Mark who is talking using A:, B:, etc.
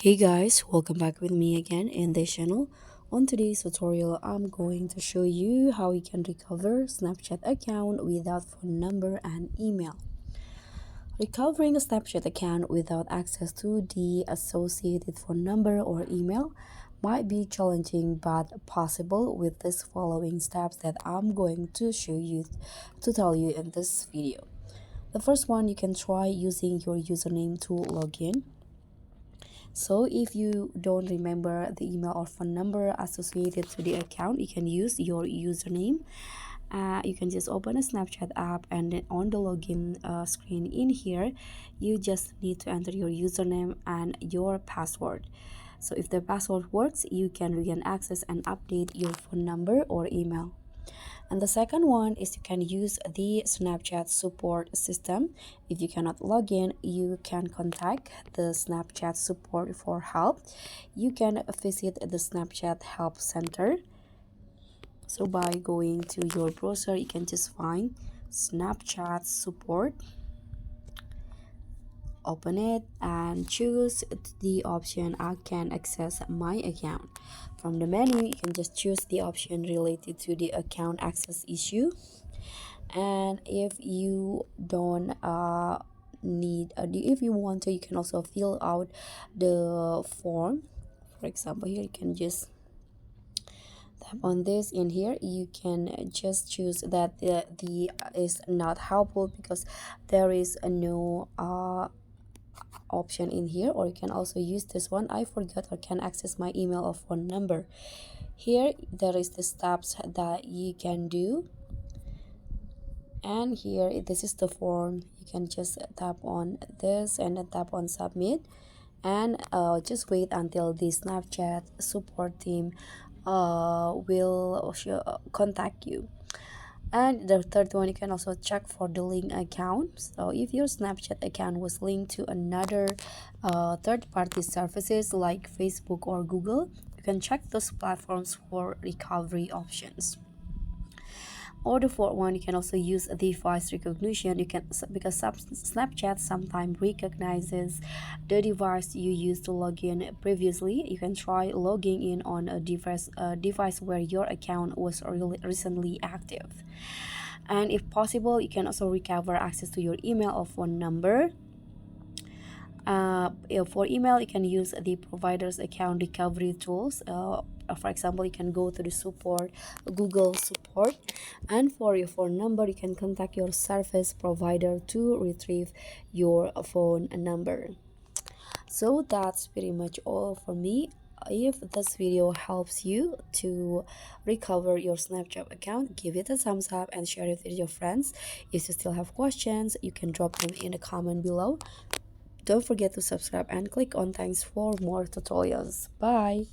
A: Hey guys, welcome back with me again in this channel. On today's tutorial, I'm going to show you how you can recover Snapchat account without phone number and email. Recovering a Snapchat account without access to the associated phone number or email might be challenging but possible with these following steps that I'm going to tell you in this video. The first one, you can try using your username to log in. So if you don't remember the email or phone number associated to the account, you can use your username. You can just open a Snapchat app, and then on the login screen in here, you just need to enter your username and your password. So if the password works, you can regain access and update your phone number or email. And the second one is you can use the Snapchat support system. If you cannot log in, you can contact the Snapchat support for help. You can visit the Snapchat help center. So by going to your browser, you can just find Snapchat support, open it and choose the option I can access my account. From the menu, you can just choose the option related to the account access issue. And if you don't if you want to, you can also fill out the form. For example, here you can just tap on this. In here you can just choose that the is not helpful because there is no option in here, or you can also use this one, I forgot or can access my email or phone number. Here there is the steps that you can do, and here this is the form. You can just tap on this and then tap on submit, and just wait until the Snapchat support team will contact you. And the third one, you can also check for the link account. So if your Snapchat account was linked to another third-party services like Facebook or Google, you can check those platforms for recovery options. Or the fourth one, you can also use the voice recognition. You can, because Snapchat sometimes recognizes the device you used to log in previously. You can try logging in on a device where your account was recently active. And if possible, you can also recover access to your email or phone number. For email, you can use the provider's account recovery tools. For example, you can go to the support, Google support. And for your phone number, you can contact your service provider to retrieve your phone number. So that's pretty much all for me. If this video helps you to recover your Snapchat account, give it a thumbs up and share it with your friends. If you still have questions, you can drop them in the comment below. Don't forget to subscribe and click on thanks for more tutorials. Bye.